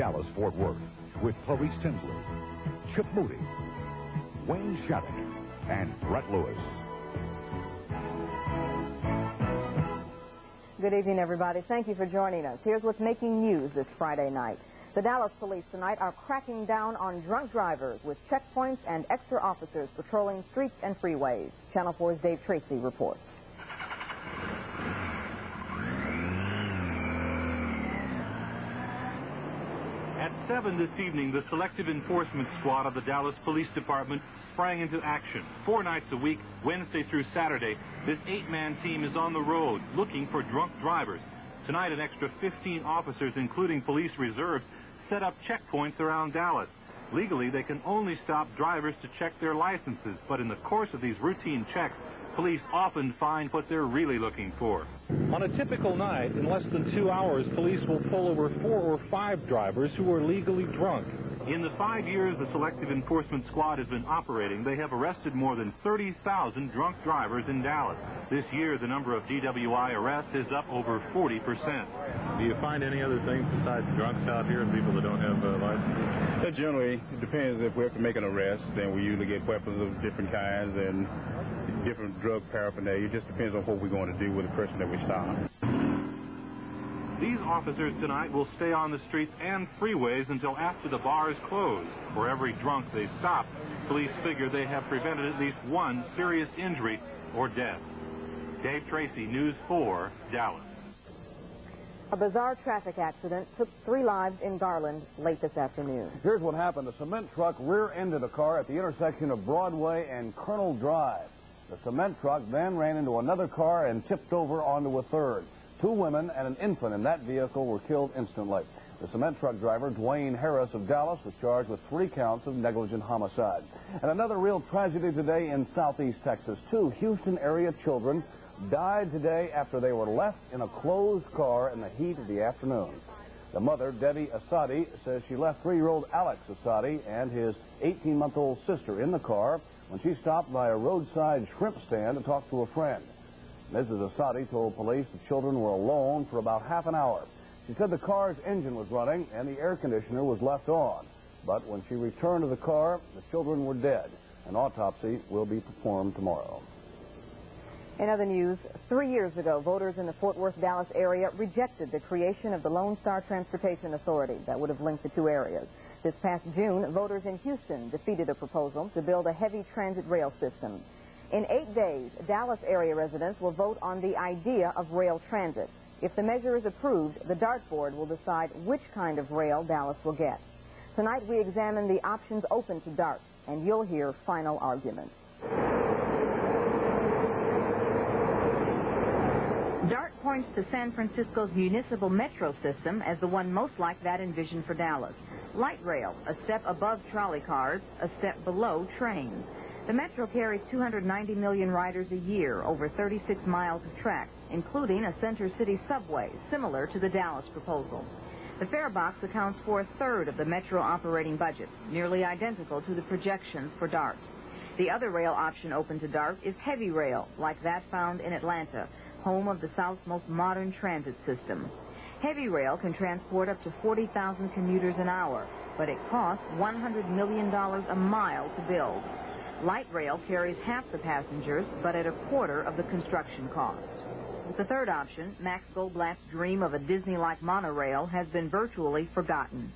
Dallas-Fort Worth with Clarice Tinsley, Chip Moody, Wayne Shattuck, and Brett Lewis. Good evening, everybody. Thank you for joining us. Here's what's making news this Friday night. The Dallas police tonight are cracking down on drunk drivers with checkpoints and extra officers patrolling streets and freeways. Channel 4's Dave Tracy reports. At 7 this evening, the Selective Enforcement Squad of the Dallas Police Department sprang into action. 4 nights a week, Wednesday through Saturday, this 8-man team is on the road looking for drunk drivers. Tonight, an extra 15 officers, including police reserves, set up checkpoints around Dallas. Legally, they can only stop drivers to check their licenses, but in the course of these routine checks, police often find what they're really looking for. On a typical night, in less than 2 hours, police will pull over 4 or 5 drivers who are legally drunk. In the 5 years the Selective Enforcement Squad has been operating, they have arrested more than 30,000 drunk drivers in Dallas. This year, the number of DWI arrests is up over 40%. Do you find any other things besides drunks out here and people that don't have licenses? Generally, it depends. If we have to make an arrest, then we usually get weapons of different kinds and different drug paraphernalia. It just depends on what we're going to do with the person that we stop. These officers tonight will stay on the streets and freeways until after the bars close. For every drunk they stop, police figure they have prevented at least one serious injury or death. Dave Tracy, News 4, Dallas. A bizarre traffic accident took 3 lives in Garland late this afternoon. Here's what happened. A cement truck rear-ended a car at the intersection of Broadway and Colonel Drive. The cement truck then ran into another car and tipped over onto a third. 2 women and an infant in that vehicle were killed instantly. The cement truck driver, Dwayne Harris of Dallas, was charged with 3 counts of negligent homicide. And another real tragedy today in southeast Texas. 2 Houston area children died today after they were left in a closed car in the heat of the afternoon. The mother, Debbie Asadi, says she left 3-year-old Alex Asadi and his 18-month-old sister in the car when she stopped by a roadside shrimp stand to talk to a friend. Mrs. Asadi told police the children were alone for about half an hour. She said the car's engine was running and the air conditioner was left on. But when she returned to the car, the children were dead. An autopsy will be performed tomorrow. In other news, 3 years ago, voters in the Fort Worth, Dallas area rejected the creation of the Lone Star Transportation Authority that would have linked the 2 areas. This past June, voters in Houston defeated a proposal to build a heavy transit rail system. In 8 days, Dallas area residents will vote on the idea of rail transit. If the measure is approved, the DART board will decide which kind of rail Dallas will get. Tonight, we examine the options open to DART, and you'll hear final arguments. DART points to San Francisco's municipal metro system as the one most like that envisioned for Dallas. Light rail, a step above trolley cars, a step below trains. The metro carries 290 million riders a year over 36 miles of track, including a center city subway, similar to the Dallas proposal. The fare box accounts for 1/3 of the metro operating budget, nearly identical to the projections for DART. The other rail option open to DART is heavy rail, like that found in Atlanta, home of the South's most modern transit system. Heavy rail can transport up to 40,000 commuters an hour, but it costs $100 million a mile to build. Light rail carries half the passengers, but at 1/4 of the construction cost. The third option, Max Goldblatt's dream of a Disney-like monorail, has been virtually forgotten.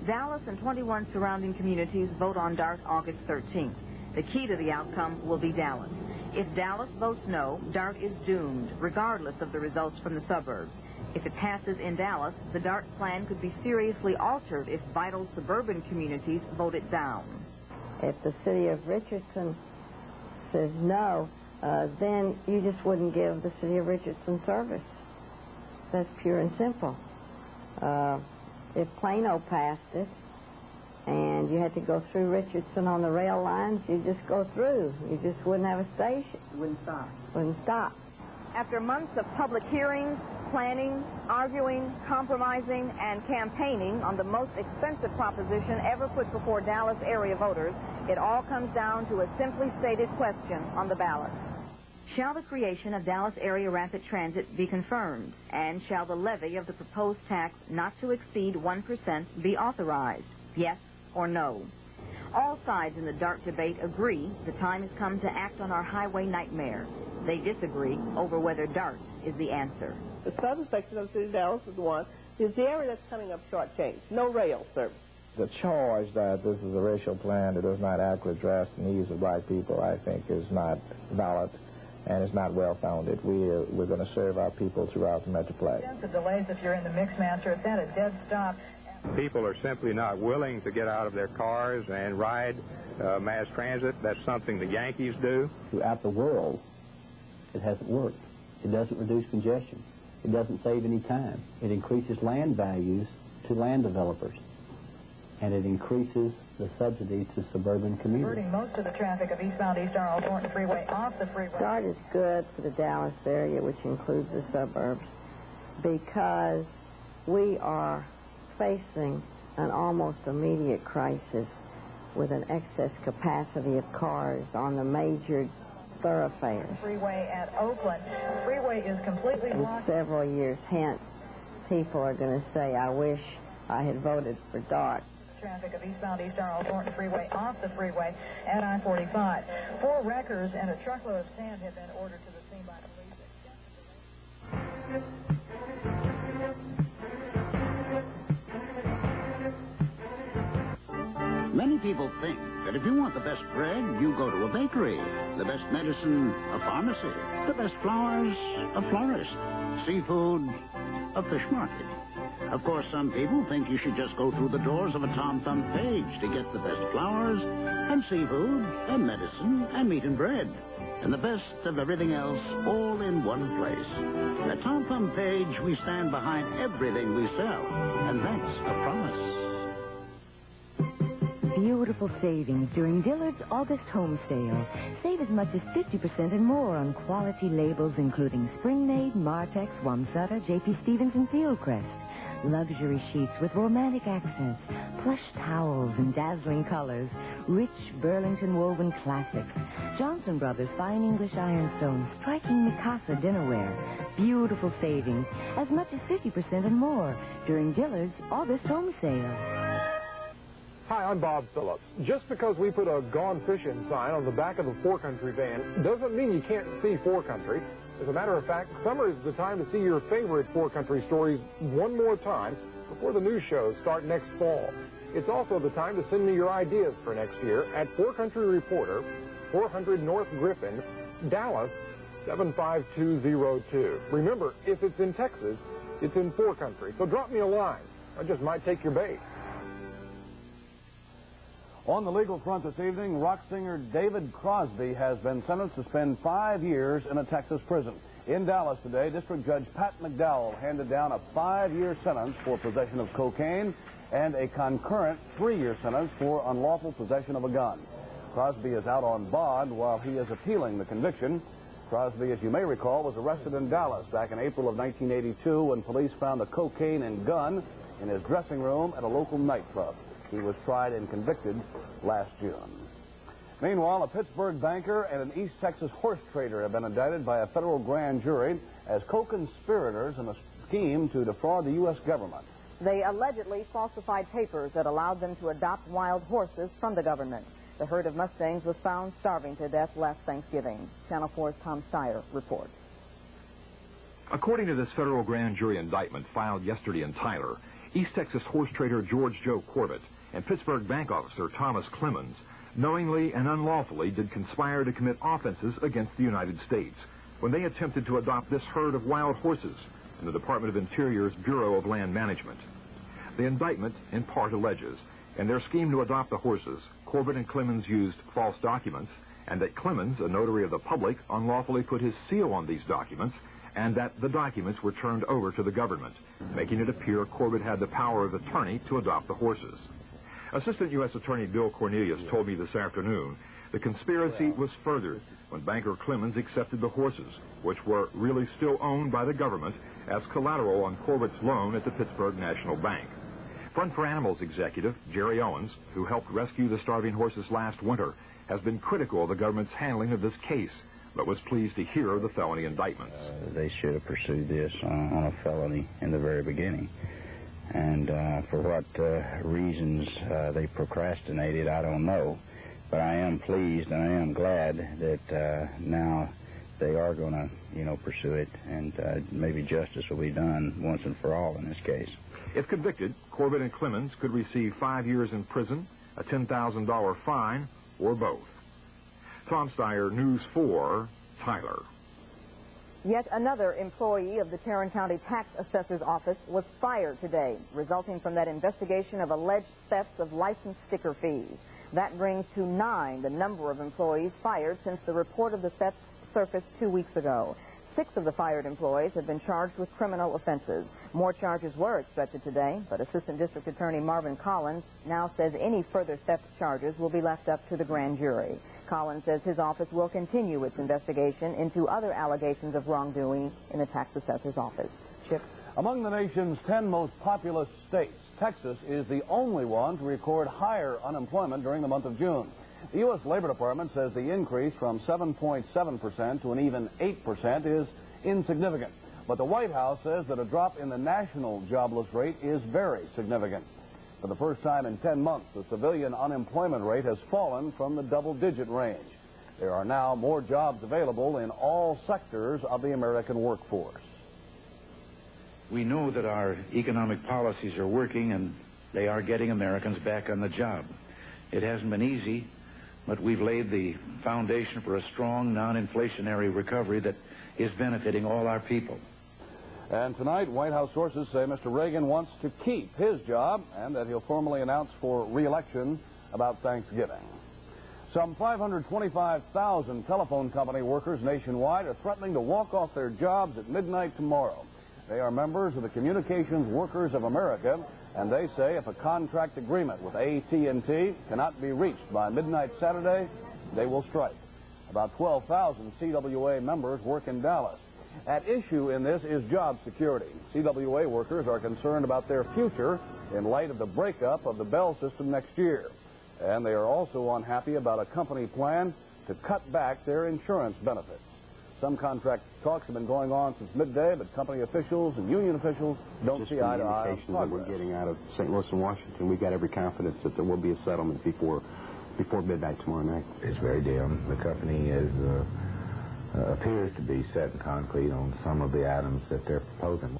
Dallas and 21 surrounding communities vote on DART August 13th. The key to the outcome will be Dallas. If Dallas votes no, DART is doomed, regardless of the results from the suburbs. If it passes in Dallas, the DART plan could be seriously altered if vital suburban communities vote it down. If the city of Richardson says no, then you just wouldn't give the city of Richardson service. That's pure and simple. If Plano passed it and you had to go through Richardson on the rail lines, you just go through. You just wouldn't have a station. Wouldn't stop. Wouldn't stop. After months of public hearings, planning, arguing, compromising, and campaigning on the most expensive proposition ever put before Dallas area voters, it all comes down to a simply stated question on the ballot. Shall the creation of Dallas Area Rapid Transit be confirmed? And shall the levy of the proposed tax not to exceed 1% be authorized? Yes or no? All sides in the DART debate agree the time has come to act on our highway nightmare. They disagree over whether DART is the answer. The southern section of the city of Dallas is the area that's coming up shortchanged. No rail service. The charge that this is a racial plan that does not adequately address the needs of black people, I think, is not valid and is not well-founded. We're going to serve our people throughout the Metroplex. The delays if you're in the Mixmaster, it's at a dead stop. People are simply not willing to get out of their cars and ride mass transit. That's something the Yankees do. Throughout the world, it hasn't worked. It doesn't reduce congestion. It doesn't save any time. It increases land values to land developers. And it increases the subsidy to suburban communities. Diverting most of the traffic of eastbound East Arnold Thornton Freeway off the freeway. DART is good for the Dallas area, which includes the suburbs, because we are facing an almost immediate crisis with an excess capacity of cars on the major thoroughfares. Freeway at Oakland. The freeway is completely blocked. Several years hence, people are going to say, I wish I had voted for DART. Traffic of eastbound East Arnold Thornton Freeway off the freeway at I-45. 4 wreckers and a truckload of sand have been ordered to the scene by police. Many people think that if you want the best bread, you go to a bakery, the best medicine, a pharmacy, the best flowers, a florist, seafood, a fish market. Of course, some people think you should just go through the doors of a Tom Thumb Page to get the best flowers and seafood and medicine and meat and bread and the best of everything else all in one place. At Tom Thumb Page, we stand behind everything we sell, and that's a promise. Beautiful savings during Dillard's August home sale. Save as much as 50% and more on quality labels including Spring-Made, Martex, Wamsutter, J.P. Stevens, and Fieldcrest. Luxury sheets with romantic accents, plush towels in dazzling colors, rich Burlington woven classics, Johnson Brothers fine English ironstones, striking Mikasa dinnerware, beautiful savings, as much as 50% and more during Dillard's August home sale. Hi, I'm Bob Phillips. Just because we put a Gone Fishing sign on the back of a 4Country van doesn't mean you can't see 4Country. As a matter of fact, summer is the time to see your favorite 4Country stories one more time before the new shows start next fall. It's also the time to send me your ideas for next year at 4Country Reporter, 400 North Griffin, Dallas, 75202. Remember, if it's in Texas, it's in 4Country. So drop me a line. I just might take your bait. On the legal front this evening, rock singer David Crosby has been sentenced to spend 5 years in a Texas prison. In Dallas today, District Judge Pat McDowell handed down a 5-year sentence for possession of cocaine and a concurrent 3-year sentence for unlawful possession of a gun. Crosby is out on bond while he is appealing the conviction. Crosby, as you may recall, was arrested in Dallas back in April of 1982 when police found a cocaine and gun in his dressing room at a local nightclub. He was tried and convicted last June. Meanwhile, a Pittsburgh banker and an East Texas horse trader have been indicted by a federal grand jury as co-conspirators in a scheme to defraud the U.S. government. They allegedly falsified papers that allowed them to adopt wild horses from the government. The herd of Mustangs was found starving to death last Thanksgiving. Channel 4's Tom Steyer reports. According to this federal grand jury indictment filed yesterday in Tyler, East Texas horse trader George Joe Corbett and Pittsburgh bank officer Thomas Clemens knowingly and unlawfully did conspire to commit offenses against the United States when they attempted to adopt this herd of wild horses in the Department of Interior's Bureau of Land Management. The indictment in part alleges, in their scheme to adopt the horses, Corbett and Clemens used false documents, and that Clemens, a notary of the public, unlawfully put his seal on these documents, and that the documents were turned over to the government, making it appear Corbett had the power of attorney to adopt the horses. Assistant U.S. Attorney Bill Cornelius told me this afternoon the conspiracy was furthered when banker Clemens accepted the horses, which were really still owned by the government, as collateral on Corbett's loan at the Pittsburgh National Bank. Front for Animals executive Jerry Owens, who helped rescue the starving horses last winter, has been critical of the government's handling of this case, but was pleased to hear the felony indictments. They should have pursued this on a felony in the very beginning. And for what reasons they procrastinated, I don't know. But I am pleased and I am glad that now they are going to, pursue it, and maybe justice will be done once and for all in this case. If convicted, Corbett and Clemens could receive 5 years in prison, a $10,000 fine, or both. Tom Steyer, News 4, Tyler. Yet another employee of the Tarrant County Tax Assessor's Office was fired today, resulting from that investigation of alleged thefts of license sticker fees. That brings to 9 the number of employees fired since the report of the thefts surfaced 2 weeks ago. 6 of the fired employees have been charged with criminal offenses. More charges were expected today, but Assistant District Attorney Marvin Collins now says any further theft charges will be left up to the grand jury. Collins says his office will continue its investigation into other allegations of wrongdoing in the tax assessor's office. Chip? Among the nation's 10 most populous states, Texas is the only one to record higher unemployment during the month of June. The U.S. Labor Department says the increase from 7.7% to an even 8% is insignificant. But the White House says that a drop in the national jobless rate is very significant. For the first time in 10 months, the civilian unemployment rate has fallen from the double-digit range. There are now more jobs available in all sectors of the American workforce. We know that our economic policies are working and they are getting Americans back on the job. It hasn't been easy, but we've laid the foundation for a strong, non-inflationary recovery that is benefiting all our people. And tonight, White House sources say Mr. Reagan wants to keep his job and that he'll formally announce for re-election about Thanksgiving. Some 525,000 telephone company workers nationwide are threatening to walk off their jobs at midnight tomorrow. They are members of the Communications Workers of America, and they say if a contract agreement with AT&T cannot be reached by midnight Saturday, they will strike. About 12,000 CWA members work in Dallas. At issue in this is job security. CWA workers are concerned about their future in light of the breakup of the Bell system next year. And they are also unhappy about a company plan to cut back their insurance benefits. Some contract talks have been going on since midday, but company officials and union officials don't see eye to eye on progress. That we're getting out of St. Louis and Washington, we've got every confidence that there will be a settlement before midnight tomorrow night. It's very dim. The company appears to be set in concrete on some of the items that they're proposing.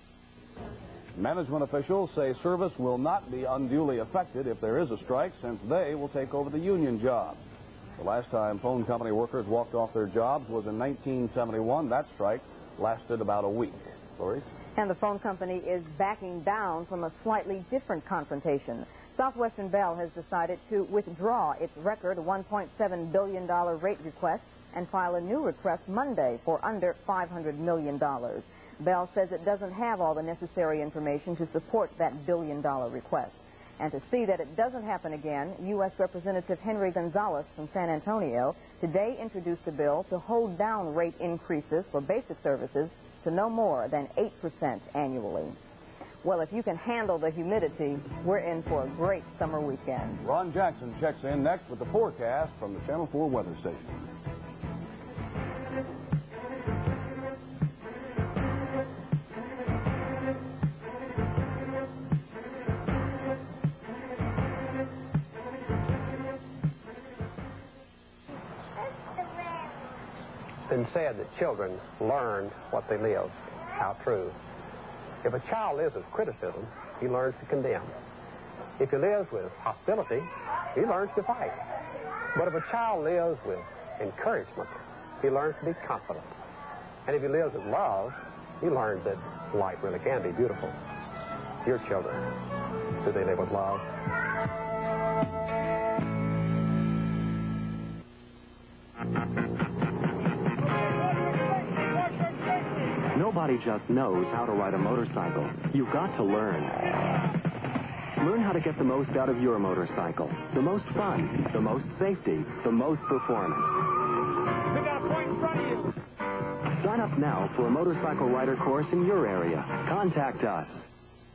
Management officials say service will not be unduly affected if there is a strike, since they will take over the union jobs. The last time phone company workers walked off their jobs was in 1971. That strike lasted about a week. Lori? And the phone company is backing down from a slightly different confrontation. Southwestern Bell has decided to withdraw its record $1.7 billion rate request and file a new request Monday for under $500 million. Bell says it doesn't have all the necessary information to support that billion-dollar request. And to see that it doesn't happen again, U.S. Representative Henry Gonzalez from San Antonio today introduced a bill to hold down rate increases for basic services to no more than 8% annually. Well, if you can handle the humidity, we're in for a great summer weekend. Ron Jackson checks in next with the forecast from the Channel 4 weather station. It's been said that children learn what they live. How true. If a child lives with criticism, he learns to condemn. If he lives with hostility, he learns to fight. But if a child lives with encouragement, he learns to be confident. And if he lives with love, he learns that life really can be beautiful. Your children, do they live with love? Nobody just knows how to ride a motorcycle. You've got to learn. Learn how to get the most out of your motorcycle. The most fun, the most safety, the most performance. We got a point in front of you. Sign up now for a motorcycle rider course in your area. Contact us.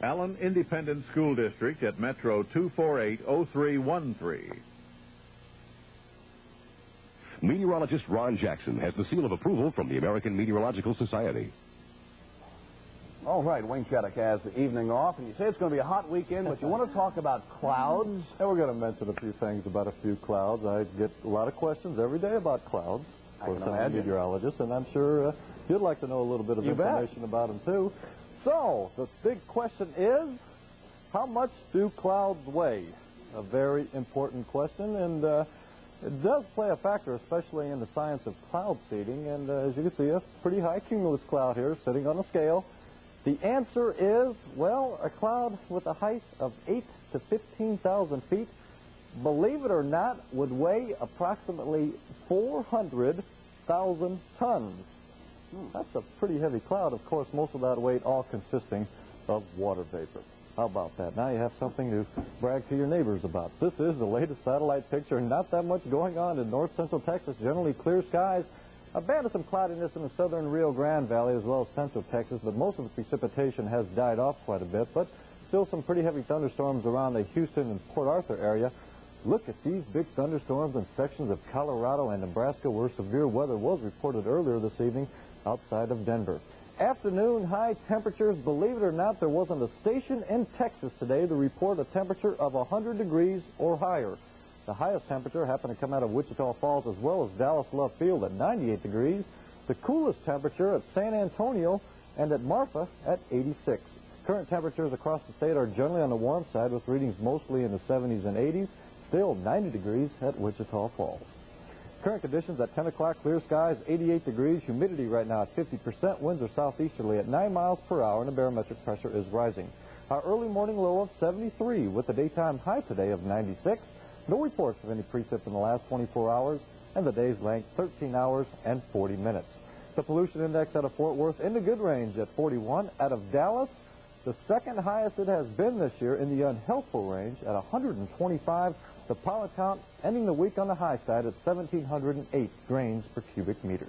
Allen Independent School District at Metro 248-0313. Meteorologist Ron Jackson has the seal of approval from the American Meteorological Society. All right, Wayne Shattuck has the evening off, and you say it's going to be a hot weekend, but you want to talk about clouds? And we're going to mention a few things about a few clouds. I get a lot of questions every day about clouds. I can I'm a imagine. meteorologist, and I'm sure you'd like to know a little bit of information about them, too. So, the big question is, how much do clouds weigh? A very important question, and it does play a factor, especially in the science of cloud seeding. And as you can see, a pretty high cumulus cloud here sitting on a scale. The answer is, well, a cloud with a height of 8 to 15,000 feet, believe it or not, would weigh approximately 400,000 tons. That's a pretty heavy cloud. Of course, most of that weight all consisting of water vapor. How about that? Now you have something to brag to your neighbors about. This is the latest satellite picture. Not that much going on in north central Texas. Generally clear skies. A band of some cloudiness in the southern Rio Grande Valley as well as central Texas, but most of the precipitation has died off quite a bit, but still some pretty heavy thunderstorms around the Houston and Port Arthur area. Look at these big thunderstorms in sections of Colorado and Nebraska where severe weather was reported earlier this evening outside of Denver. Afternoon high temperatures. Believe it or not, there wasn't a station in Texas today to report a temperature of 100 degrees or higher. The highest temperature happened to come out of Wichita Falls as well as Dallas Love Field at 98 degrees. The coolest temperature at San Antonio and at Marfa at 86. Current temperatures across the state are generally on the warm side with readings mostly in the 70s and 80s. Still 90 degrees at Wichita Falls. Current conditions at 10 o'clock, clear skies, 88 degrees. Humidity right now at 50%. Winds are southeasterly at 9 miles per hour and the barometric pressure is rising. Our early morning low of 73 with the daytime high today of 96. No reports of any precip in the last 24 hours, and the day's length 13 hours and 40 minutes. The pollution index out of Fort Worth in the good range at 41. Out of Dallas, the second highest it has been this year in the unhealthful range at 125. The pollen count ending the week on the high side at 1,708 grains per cubic meter.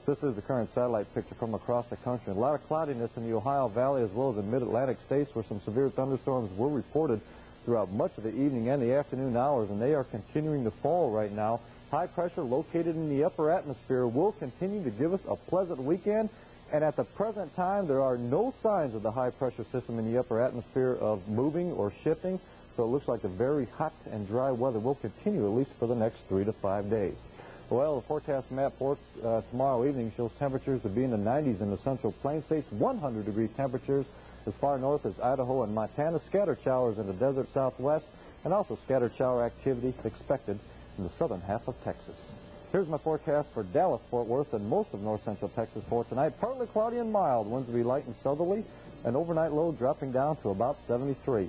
This is the current satellite picture from across the country. A lot of cloudiness in the Ohio Valley as well as the mid-Atlantic states where some severe thunderstorms were reported throughout much of the evening and the afternoon hours, and they are continuing to fall right now. High pressure located in the upper atmosphere will continue to give us a pleasant weekend, and at the present time there are no signs of the high pressure system in the upper atmosphere of moving or shifting, so it looks like the very hot and dry weather will continue at least for the next 3 to 5 days. Well, the forecast map for tomorrow evening shows temperatures to be in the 90s in the central plain states, 100-degree temperatures as far north as Idaho and Montana, scattered showers in the desert southwest, and also scattered shower activity expected in the southern half of Texas. Here's my forecast for Dallas, Fort Worth, and most of north central Texas for tonight. Partly cloudy and mild. Winds will be light and southerly, and overnight low dropping down to about 73.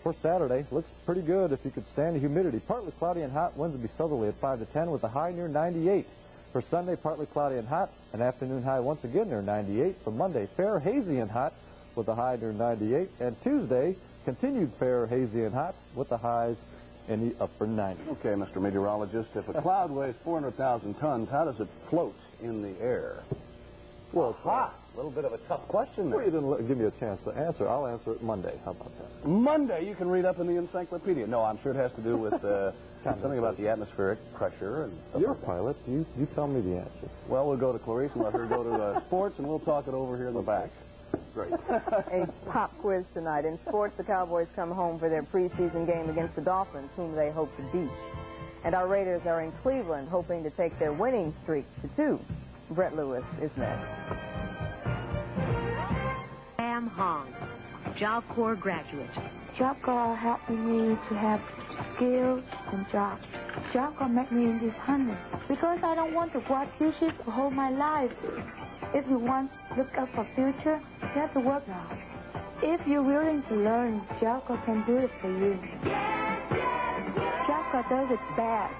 For Saturday, looks pretty good if you could stand the humidity. Partly cloudy and hot. Winds will be southerly at 5 to 10 with a high near 98. For Sunday, partly cloudy and hot. An afternoon high once again near 98. For Monday, fair, hazy, and hot with a high near 98. And Tuesday, continued fair, hazy, and hot with the highs in the upper 90s. Okay, Mr. Meteorologist, if a cloud weighs 400,000 tons, how does it float in the air? Well, it's a little bit of a tough question there. Well, you didn't give me a chance to answer. I'll answer it Monday. How about that? Monday, you can read up in the encyclopedia. No, I'm sure it has to do with something about the atmospheric pressure. And you're a pilot. You tell me the answer. Well, we'll go to Clarice and let her go to sports, and we'll talk it over here in the back. Great. A pop quiz tonight. In sports, the Cowboys come home for their preseason game against the Dolphins, whom they hope to beat. And our Raiders are in Cleveland, hoping to take their winning streak to 2. Brett Lewis is next. Sam Hong, Job Corps graduate. Job Corps helped me to have skills and job. Job Corps make me independent because I don't want to watch YouTube for whole my life. If you want to look up for future, you have to work now. If you're willing to learn, Job Corps can do it for you. Job Corps does it best.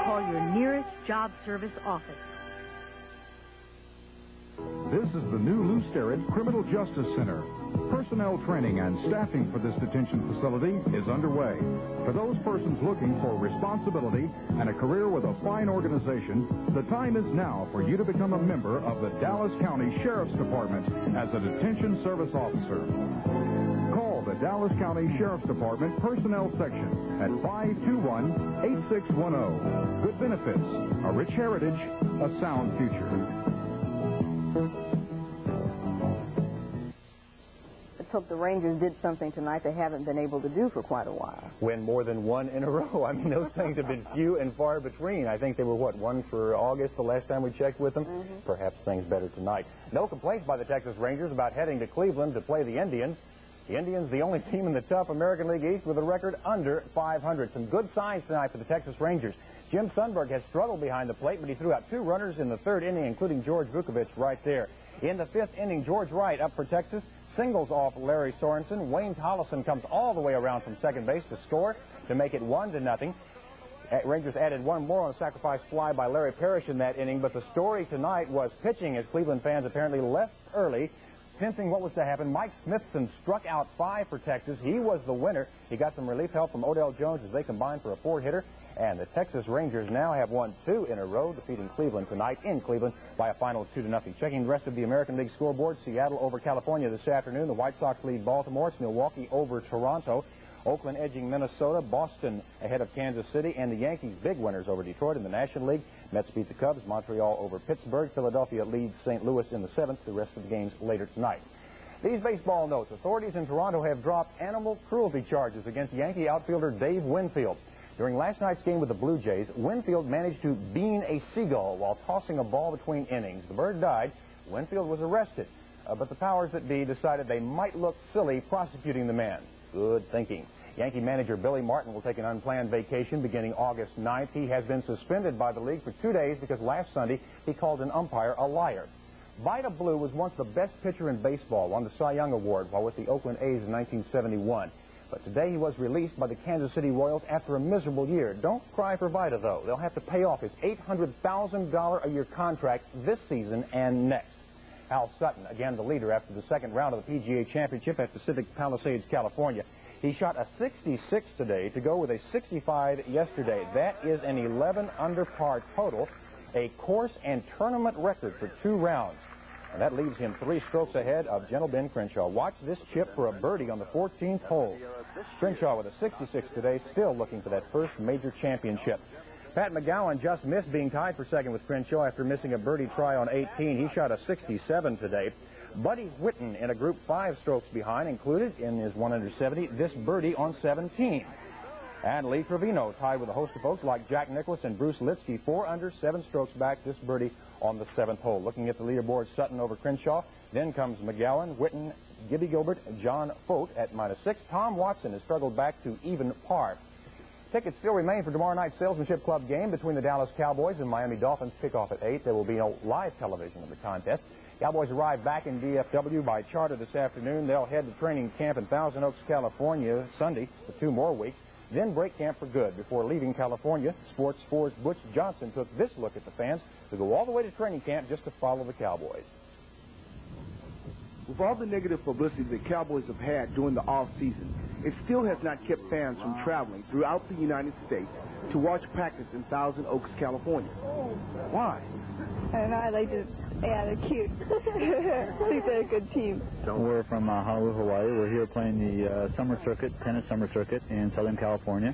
Call your nearest job service office. This is the new Lou Sterrett Criminal Justice Center. Personnel training and staffing for this detention facility is underway. For those persons looking for responsibility and a career with a fine organization, the time is now for you to become a member of the Dallas County Sheriff's Department as a detention service officer. Call the Dallas County Sheriff's Department Personnel Section at 521-8610. Good benefits, a rich heritage, a sound future. Let's hope the Rangers did something tonight they haven't been able to do for quite a while. Win more than one in a row. I mean, those things have been few and far between. I think they were, what, one for August the last time we checked with them? Perhaps things better tonight. No complaints by the Texas Rangers about heading to Cleveland to play the Indians. The Indians, the only team in the tough American League East with a record under 500. Some good signs tonight for the Texas Rangers. Jim Sundberg has struggled behind the plate, but he threw out 2 runners in the 3rd inning, including George Vukovich right there. In the 5th inning, George Wright up for Texas. Singles off Larry Sorensen. Wayne Tollison comes all the way around from second base to score to make it 1-0. Rangers added one more on a sacrifice fly by Larry Parrish in that inning, but the story tonight was pitching as Cleveland fans apparently left early, sensing what was to happen. Mike Smithson struck out 5 for Texas. He was the winner. He got some relief help from Odell Jones as they combined for a 4-hitter. And the Texas Rangers now have won 2 in a row, defeating Cleveland tonight in Cleveland by a final of 2-0. Checking the rest of the American League scoreboard, Seattle over California this afternoon. The White Sox lead Baltimore. It's Milwaukee over Toronto. Oakland edging Minnesota. Boston ahead of Kansas City. And the Yankees big winners over Detroit in the National League. Mets beat the Cubs. Montreal over Pittsburgh. Philadelphia leads St. Louis in the 7th. The rest of the games later tonight. These baseball notes. Authorities in Toronto have dropped animal cruelty charges against Yankee outfielder Dave Winfield. During last night's game with the Blue Jays, Winfield managed to bean a seagull while tossing a ball between innings. The bird died. Winfield was arrested, but the powers that be decided they might look silly prosecuting the man. Good thinking. Yankee manager Billy Martin will take an unplanned vacation beginning August 9th. He has been suspended by the league for 2 days because last Sunday he called an umpire a liar. Vida Blue was once the best pitcher in baseball, won the Cy Young Award while with the Oakland A's in 1971. But today he was released by the Kansas City Royals after a miserable year. Don't cry for Vida, though. They'll have to pay off his $800,000 a year contract this season and next. Hal Sutton, again the leader after the 2nd round of the PGA Championship at Pacific Palisades, California. He shot a 66 today to go with a 65 yesterday. That is an 11 under par total, a course and tournament record for 2 rounds. And that leaves him 3 strokes ahead of Gentle Ben Crenshaw. Watch this chip for a birdie on the 14th hole. Crenshaw with a 66 today, still looking for that first major championship. Pat McGowan just missed being tied for 2nd with Crenshaw after missing a birdie try on 18. He shot a 67 today. Buddy Whitten in a group 5 strokes behind, included in his 170 this birdie on 17. And Lee Trevino tied with a host of folks like Jack Nicklaus and Bruce Litsky, 4 under, 7 strokes back, this birdie on the 7th hole. Looking at the leaderboard, Sutton over Crenshaw. Then comes McGowan, Whitten, Gibby Gilbert, John Fote at -6. Tom Watson has struggled back to even par. Tickets still remain for tomorrow night's Salesmanship Club game between the Dallas Cowboys and Miami Dolphins. Kickoff at 8. There will be no live television of the contest. Cowboys arrive back in DFW by charter this afternoon. They'll head to training camp in Thousand Oaks, California, Sunday for 2 more weeks. Then break camp for good. Before leaving California, Sports 4's Butch Johnson took this look at the fans to go all the way to training camp just to follow the Cowboys. With all the negative publicity the Cowboys have had during the off-season, it still has not kept fans from traveling throughout the United States to watch practice in Thousand Oaks, California. Why? I don't know. They're cute. I think they're a good team. We're from Honolulu, Hawaii. We're here playing the summer circuit, tennis summer circuit in Southern California.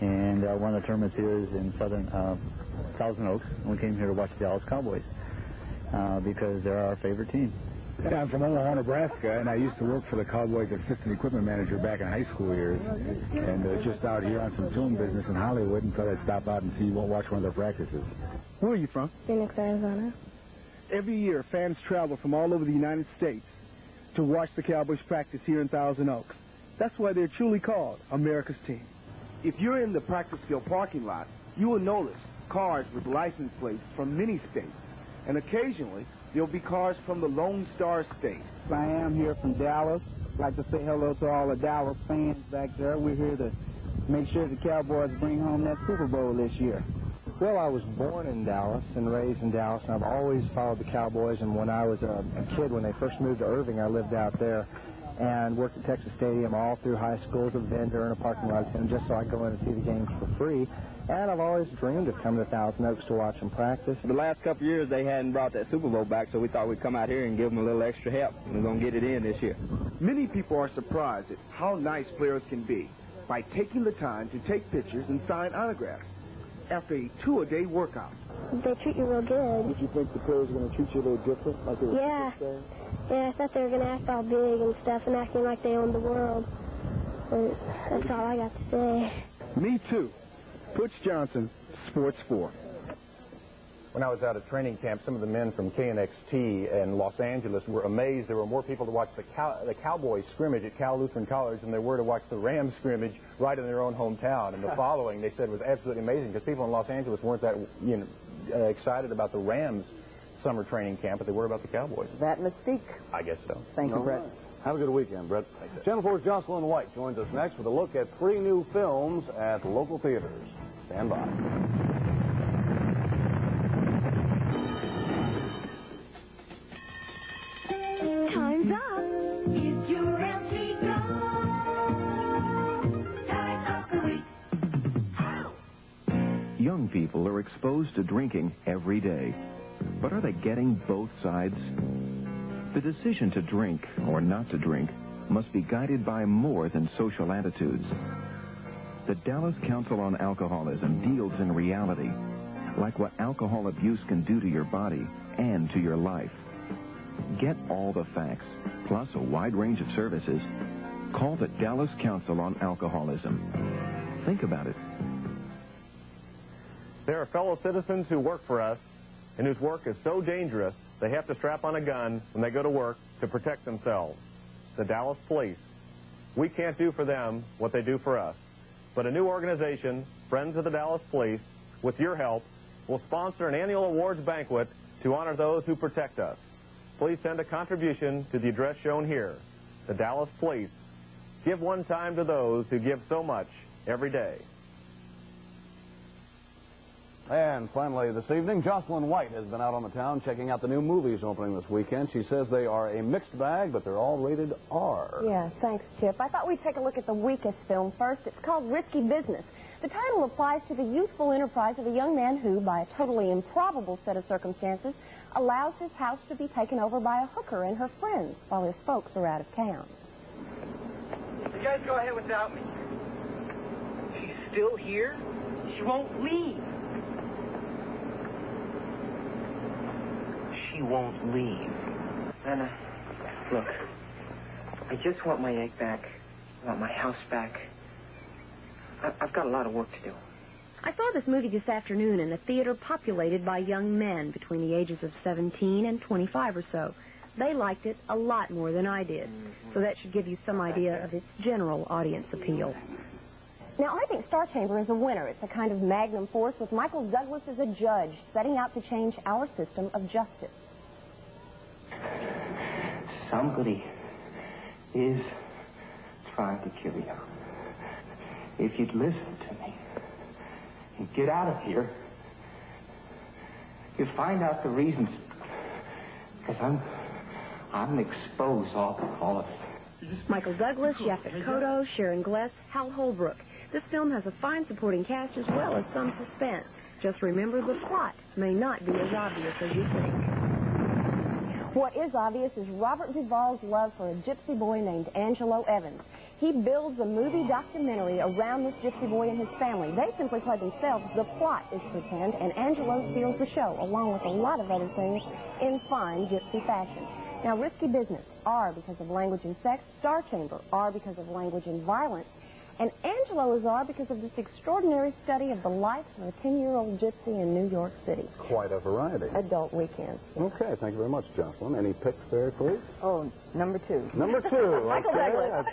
And one of the tournaments here is in Thousand Oaks. And we came here to watch the Dallas Cowboys because they're our favorite team. Yeah, I'm from Omaha, Nebraska, and I used to work for the Cowboys assistant equipment manager back in high school years. And just out here on some film business in Hollywood and thought I'd stop out and watch one of their practices. Where are you from? Phoenix, Arizona. Every year, fans travel from all over the United States to watch the Cowboys practice here in Thousand Oaks. That's why they're truly called America's team. If you're in the practice field parking lot, you will notice cars with license plates from many states. And occasionally, there'll be cars from the Lone Star State. I am here from Dallas. I'd like to say hello to all the Dallas fans back there. We're here to make sure the Cowboys bring home that Super Bowl this year. Well, I was born in Dallas and raised in Dallas, and I've always followed the Cowboys. And when I was a kid, when they first moved to Irving, I lived out there. and worked at Texas Stadium all through high school as a vendor in a parking lot attendant, just so I go in and see the games for free. And I've always dreamed of coming to Thousand Oaks to watch them practice. The last couple of years, they hadn't brought that Super Bowl back, so we thought we'd come out here and give them a little extra help. We're going to get it in this year. Many people are surprised at how nice players can be by taking the time to take pictures and sign autographs after a two-a-day workout. They treat you real good. Did you think the players were going to treat you a little different? Like they were Yeah, I thought they were going to act all big and stuff and acting like they owned the world. But that's all I got to say. Me too. Butch Johnson, Sports 4. When I was out at training camp, some of the men from KNXT in Los Angeles were amazed. There were more people to watch the Cowboys scrimmage at Cal Lutheran College than there were to watch the Rams scrimmage right in their own hometown. And the following, they said, was absolutely amazing because people in Los Angeles weren't that excited about the Rams summer training camp, but they were about the Cowboys. That mystique. I guess so. Thank you, Brett. Have a good weekend, Brett. Channel 4's Jocelyn White joins us next with a look at 3 new films at local theaters. Stand by. Time's up. It's your empty goal. Time up the week. Young people are exposed to drinking every day. But are they getting both sides? The decision to drink or not to drink must be guided by more than social attitudes. The Dallas Council on Alcoholism deals in reality, like what alcohol abuse can do to your body and to your life. Get all the facts, plus a wide range of services. Call the Dallas Council on Alcoholism. Think about it. There are fellow citizens who work for us and whose work is so dangerous they have to strap on a gun when they go to work to protect themselves. The Dallas Police. We can't do for them what they do for us. But a new organization, Friends of the Dallas Police, with your help, will sponsor an annual awards banquet to honor those who protect us. Please send a contribution to the address shown here. The Dallas Police. Give one time to those who give so much every day. And finally this evening, Jocelyn White has been out on the town checking out the new movies opening this weekend. She says they are a mixed bag, but they're all rated R. Yeah, thanks, Chip. I thought we'd take a look at the weakest film first. It's called Risky Business. The title applies to the youthful enterprise of a young man who, by a totally improbable set of circumstances, allows his house to be taken over by a hooker and her friends while his folks are out of town. You guys go ahead without me. She's still here? She won't leave. She won't leave. Anna, look, I just want my egg back. I want my house back. I've got a lot of work to do. I saw this movie this afternoon in a theater populated by young men between the ages of 17 and 25 or so. They liked it a lot more than I did, so that should give you some idea of its general audience appeal. Now, I think Star Chamber is a winner. It's a kind of magnum force with Michael Douglas as a judge setting out to change our system of justice. Somebody is trying to kill you. If you'd listen to me and get out of here, you'll find out the reasons. Because I'm exposed all of it. Michael Douglas, Yaphet Kotto, Sharon Gless, Hal Holbrook. This film has a fine supporting cast as well as some suspense. Just remember the plot may not be as obvious as you think. What is obvious is Robert Duvall's love for a gypsy boy named Angelo Evans. He builds a movie documentary around this gypsy boy and his family. They simply play themselves. The plot is pretend, and Angelo steals the show, along with a lot of other things, in fine gypsy fashion. Now, Risky Business, R because of language and sex. Star Chamber, R because of language and violence. And Angelo is R because of this extraordinary study of the life of a 10-year-old gypsy in New York City. Quite a variety. Adult weekend. Okay, thank you very much, Jocelyn. Any picks there, please? Oh, number 2. Number 2. Michael Douglas.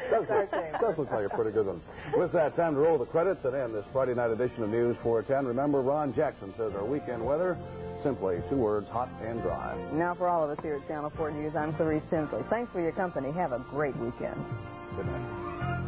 Does look like a pretty good one. With that, time to roll the credits and end this Friday night edition of News 410. Remember, Ron Jackson says our weekend weather, simply 2 words, hot and dry. Now, for all of us here at Channel 4 News, I'm Clarice Tinsley. Thanks for your company. Have a great weekend. Good night.